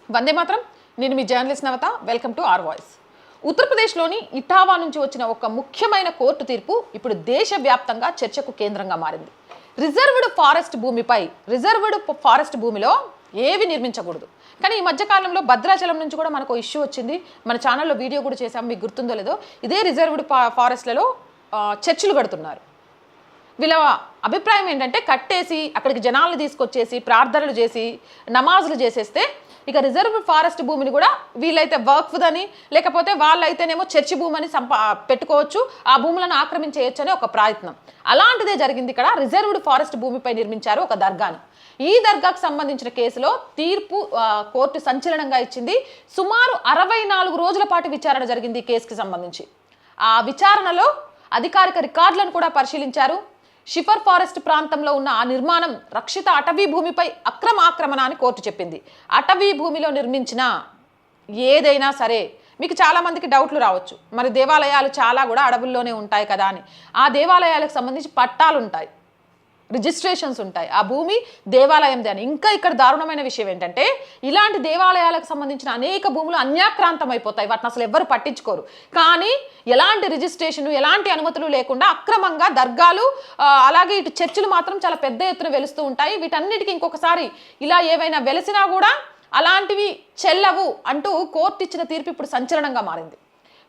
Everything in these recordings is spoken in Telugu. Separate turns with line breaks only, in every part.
వందే మాత్రం. నేను మీ journalist Navata. Welcome to R voice. ఉత్తరప్రదేశ్లోని ఇటావా నుంచి వచ్చిన ఒక ముఖ్యమైన కోర్టు తీర్పు ఇప్పుడు దేశవ్యాప్తంగా చర్చకు కేంద్రంగా మారింది. రిజర్వ్డ్ ఫారెస్ట్ భూమిలో ఏవి నిర్మించకూడదు. కానీ ఈ మధ్యకాలంలో భద్రాచలం నుంచి కూడా మనకు ఇష్యూ వచ్చింది. మన ఛానల్లో వీడియో కూడా చేసాం, మీకు గుర్తుందో లేదో. ఇదే రిజర్వ్డ్ ఫారెస్ట్లలో చర్చిలు కడుతున్నారు. వీళ్ళ అభిప్రాయం ఏంటంటే కట్టేసి అక్కడికి జనాలను తీసుకొచ్చేసి ప్రార్థనలు చేసి నమాజులు చేసేస్తే ఇక రిజర్వ్ ఫారెస్ట్ భూమిని కూడా వీళ్ళైతే వర్క్ఫుదని లేకపోతే వాళ్ళైతేనేమో చర్చి భూమిని పెట్టుకోవచ్చు, ఆ భూములను ఆక్రమించేయచ్చు అనే ఒక ప్రయత్నం. అలాంటిదే జరిగింది ఇక్కడ. రిజర్వ్డ్ ఫారెస్ట్ భూమిపై నిర్మించారు ఒక దర్గాను. ఈ దర్గాకు సంబంధించిన కేసులో తీర్పు కోర్టు సంచలనంగా ఇచ్చింది. సుమారు 64 రోజుల పాటు విచారణ జరిగింది ఈ కేసుకి సంబంధించి. ఆ విచారణలో అధికారిక రికార్డులను కూడా పరిశీలించారు. షిఫర్ ఫారెస్ట్ ప్రాంతంలో ఉన్న ఆ నిర్మాణం రక్షిత అటవీ భూమిపై ఆక్రమణ అని కోర్టు చెప్పింది. అటవీ భూమిలో నిర్మించిన ఏదైనా సరే, మీకు చాలామందికి డౌట్లు రావచ్చు, మరి దేవాలయాలు చాలా కూడా అడవుల్లోనే ఉంటాయి కదా అని. ఆ దేవాలయాలకు సంబంధించి పట్టాలు ఉంటాయి, రిజిస్ట్రేషన్స్ ఉంటాయి, ఆ భూమి దేవాలయందే అని. ఇంకా ఇక్కడ దారుణమైన విషయం ఏంటంటే ఇలాంటి దేవాలయాలకు సంబంధించిన అనేక భూములు అన్యాక్రాంతం అయిపోతాయి, వాటిని అసలు ఎవ్వరు పట్టించుకోరు. కానీ ఎలాంటి రిజిస్ట్రేషన్ ఎలాంటి అనుమతులు లేకుండా అక్రమంగా దర్గాలు అలాగే ఇటు చర్చిలు మాత్రం చాలా పెద్ద ఎత్తున వెలుస్తూ ఉంటాయి. వీటన్నిటికీ ఇంకొకసారి ఇలా ఏవైనా వెలిసినా కూడా అలాంటివి చెల్లవు అంటూ కోర్టు ఇచ్చిన తీర్పు ఇప్పుడు సంచలనంగా మారింది.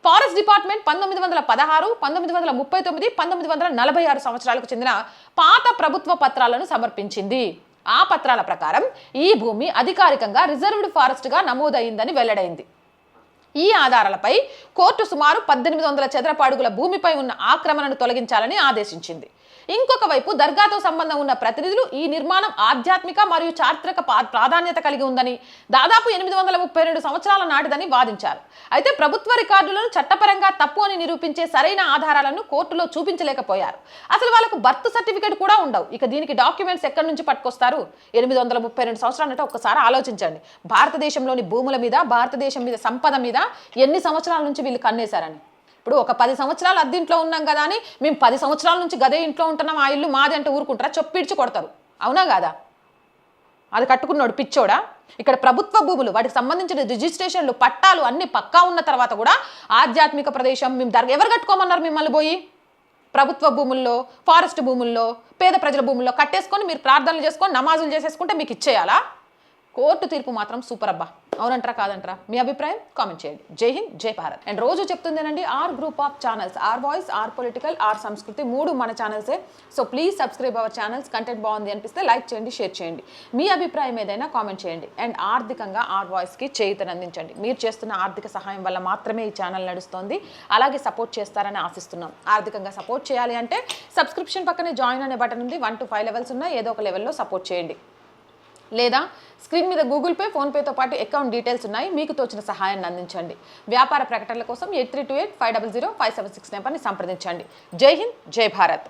ఫారెస్ట్ డిపార్ట్మెంట్ 1916, 1939, 1946 సంవత్సరాలకు చెందిన పాత ప్రభుత్వ పత్రాలను సమర్పించింది. ఆ పత్రాల ప్రకారం ఈ భూమి అధికారికంగా రిజర్వ్డ్ ఫారెస్ట్గా నమోదైందని వెల్లడైంది. ఈ ఆధారాలపై కోర్టు సుమారు 1800 చదరపు అడుగుల భూమిపై ఉన్న ఆక్రమణను తొలగించాలని ఆదేశించింది. ఇంకొక వైపు దర్గాతో సంబంధం ఉన్న ప్రతినిధులు ఈ నిర్మాణం ఆధ్యాత్మిక మరియు చారిత్రక ప్రాధాన్యత కలిగి ఉందని, దాదాపు 832 సంవత్సరాల నాటిదని వాదించారు. అయితే ప్రభుత్వ రికార్డులను చట్టపరంగా తప్పు అని నిరూపించే సరైన ఆధారాలను కోర్టులో చూపించలేకపోయారు. అసలు వాళ్ళకు బర్త్ సర్టిఫికేట్ కూడా ఉండవు. ఇక దీనికి డాక్యుమెంట్స్ ఎక్కడి నుంచి పట్టుకొస్తారు? 832 సంవత్సరాలు అంటే ఒక్కసారి ఆలోచించండి. భారతదేశంలోని భూముల మీద, భారతదేశం మీద సంపద మీద ఎన్ని సంవత్సరాల నుంచి వీళ్ళు కన్నేశారని. ఇప్పుడు ఒక 10 సంవత్సరాలు అద్దెంట్లో ఉన్నాం కదా అని మేము 10 సంవత్సరాల నుంచి గదే ఇంట్లో ఉంటున్నాం, ఆ ఇల్లు మాది అంటే ఊరుకుంటారా? చొప్పిడ్చి కొడతారు. అవునా కాదా? అది కట్టుకున్నాడు పిచ్చోడా? ఇక్కడ ప్రభుత్వ భూములు, వాటికి సంబంధించిన రిజిస్ట్రేషన్లు, పట్టాలు అన్ని పక్కా ఉన్న తర్వాత కూడా ఆధ్యాత్మిక ప్రదేశం మేము ఎవరు కట్టుకోమన్నారు మిమ్మల్ని? పోయి ప్రభుత్వ భూముల్లో, ఫారెస్ట్ భూముల్లో, పేద ప్రజల భూముల్లో కట్టేసుకొని మీరు ప్రార్థనలు చేసుకొని నమాజులు చేసేసుకుంటే మీకు ఇచ్చేయాలా? కోర్టు తీర్పు మాత్రం సూపర్ అబ్బా. అవునంటారా కాదంటారా? మీ అభిప్రాయం కామెంట్ చేయండి. జై హింద్, జై భారత్. అండ్ రోజు చెప్తుందేనండి, R group of channels, R voice, R political, R Sanskriti, 3 మన ఛానల్సే. So please subscribe our channels. Content బాగుంది అనిపిస్తే లైక్ చేయండి, షేర్ చేయండి. మీ అభిప్రాయం ఏదైనా కామెంట్ చేయండి. అండ్ ఆర్థికంగా ఆర్ వాయిస్కి చేయూతనందించండి. మీరు చేస్తున్న ఆర్థిక సహాయం వల్ల మాత్రమే ఈ ఛానల్ నడుస్తోంది. అలాగే సపోర్ట్ చేస్తారని ఆశిస్తున్నాం. ఆర్థికంగా సపోర్ట్ చేయాలి అంటే సబ్స్క్రిప్షన్ పక్కనే జాయిన్ అనే బటన్ ఉంది. 1 to 5 లెవెల్స్ ఉన్నాయి. ఏదో ఒక లెవెల్లో సపోర్ట్ చేయండి. లేదా స్క్రీన్ మీద గూగుల్ పే, ఫోన్పేతో పాటు అకౌంట్ డీటెయిల్స్ ఉన్నాయి. మీకు తోచిన సహాయాన్ని అందించండి. వ్యాపార ప్రకటనల కోసం 8328 500 5769 సంప్రదించండి. జై హింద్, జై భారత్.